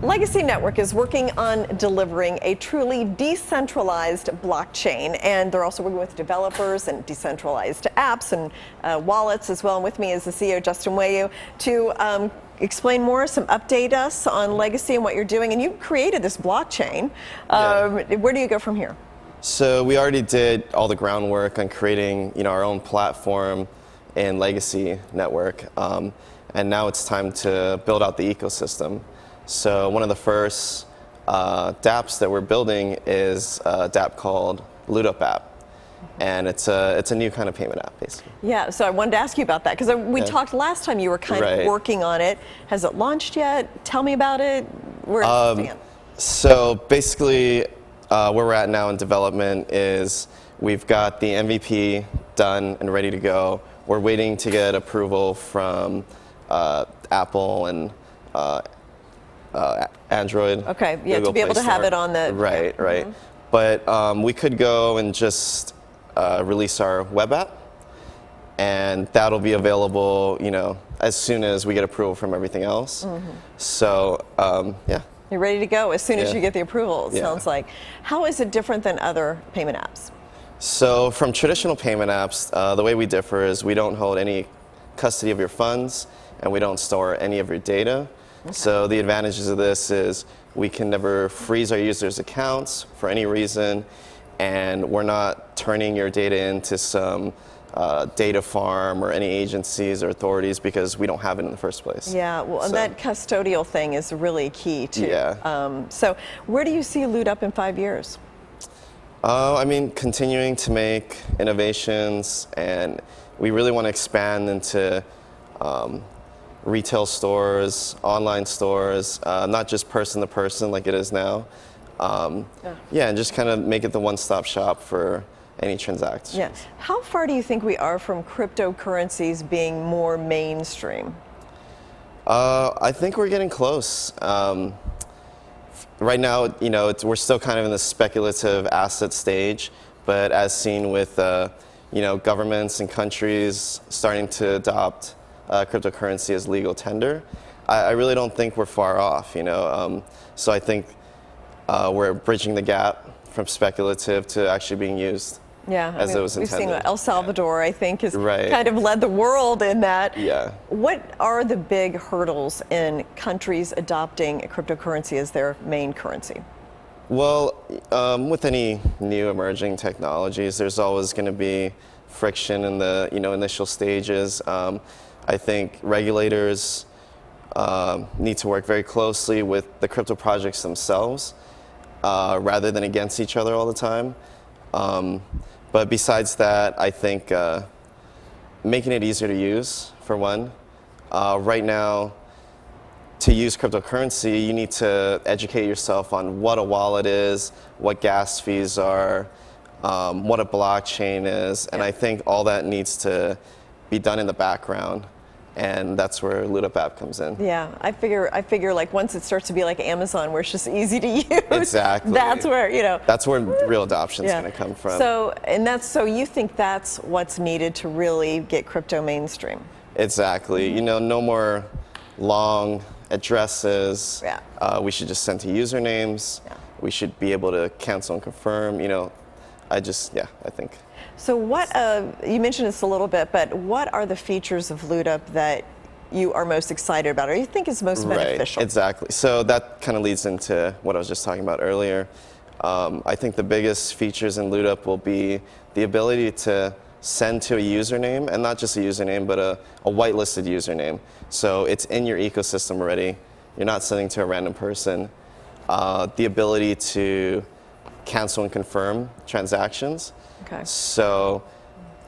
Legacy Network is working on delivering a truly decentralized blockchain, and they're also working with developers and decentralized apps and wallets as well. And with me is the CEO, Justin Waiau, to explain more, update us on Legacy and what you're doing. And you created this blockchain. Where do you go from here? So we already did all the groundwork on creating, our own platform in Legacy Network, and now it's time to build out the ecosystem. So one of the first dApps that we're building is a dApp called Ludup app. And it's a new kind of payment app, basically. Yeah, so I wanted to ask you about that, because we talked last time you were kind of working on it. Has it launched yet? Tell me about it. Where does it stand? So basically, where we're at now in development is we've got the MVP done and ready to go. We're waiting to get approval from Apple and Android. Okay, yeah, Google to be able Play to have Store. it on the... Right. Mm-hmm. But we could go and just release our web app, and that'll be available, as soon as we get approval from everything else. Mm-hmm. So, yeah. You're ready to go as soon as you get the approval, it sounds like. How is it different than other payment apps? So from traditional payment apps, the way we differ is we don't hold any custody of your funds, and we don't store any of your data. Okay. So the advantages of this is we can never freeze our users' accounts for any reason, and we're not turning your data into some data farm or any agencies or authorities because we don't have it in the first place. Yeah, well, and that custodial thing is really key too. Yeah. So where do you see Ludup in 5 years? Continuing to make innovations, and we really want to expand into retail stores, online stores, not just person to person like it is now. And just kind of make it the one-stop shop for any transactions. Yeah. How far do you think we are from cryptocurrencies being more mainstream? I think we're getting close. Right now, we're still kind of in the speculative asset stage, but as seen with, governments and countries starting to adopt cryptocurrency as legal tender, I really don't think we're far off, So I think we're bridging the gap from speculative to actually being used. Yeah, as it was intended. We've seen El Salvador, I think, has kind of led the world in that. Yeah. What are the big hurdles in countries adopting cryptocurrency as their main currency? Well, with any new emerging technologies, there's always going to be friction in the initial stages. I think regulators need to work very closely with the crypto projects themselves, rather than against each other all the time. But besides that, I think making it easier to use, for one. Right now, to use cryptocurrency, you need to educate yourself on what a wallet is, what gas fees are, what a blockchain is, and I think all that needs to be done in the background. And that's where Ludup app comes in. Yeah, I figure like once it starts to be like Amazon, where it's just easy to use. Exactly. That's where, That's where real adoption is going to come from. So you think that's what's needed to really get crypto mainstream? Exactly. Mm-hmm. No more long addresses. Yeah. We should just send to usernames. Yeah. We should be able to cancel and confirm. I think. So you mentioned this a little bit, but what are the features of Ludup that you are most excited about, or you think is most beneficial? Right, exactly. So that kind of leads into what I was just talking about earlier. I think the biggest features in Ludup will be the ability to send to a username, and not just a username, but a whitelisted username. So it's in your ecosystem already. You're not sending to a random person. The ability to cancel and confirm transactions. Okay. So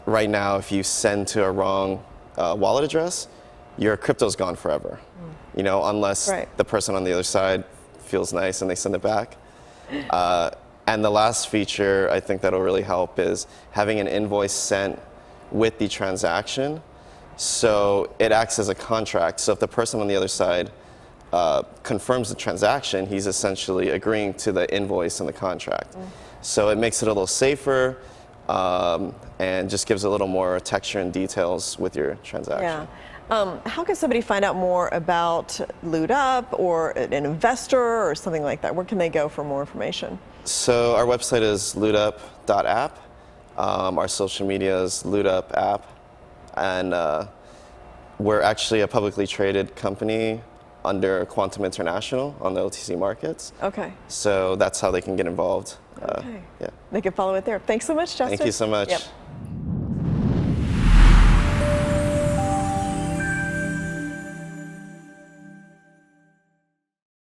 right now, if you send to a wrong wallet address, your crypto's gone forever. Unless the person on the other side feels nice and they send it back. And the last feature I think that'll really help is having an invoice sent with the transaction. So it acts as a contract. So if the person on the other side confirms the transaction, he's essentially agreeing to the invoice and the contract. So it makes it a little safer. And just gives a little more texture and details with your transaction. Yeah, How can somebody find out more about Ludup or an investor or something like that? Where can they go for more information? So our website is ludup.app. Our social media is Ludup app. And we're actually a publicly traded company under Quantum International on the OTC markets. Okay. So that's how they can get involved. Okay. Yeah. They can follow it there. Thanks so much, Justin. Thank you so much. Yep.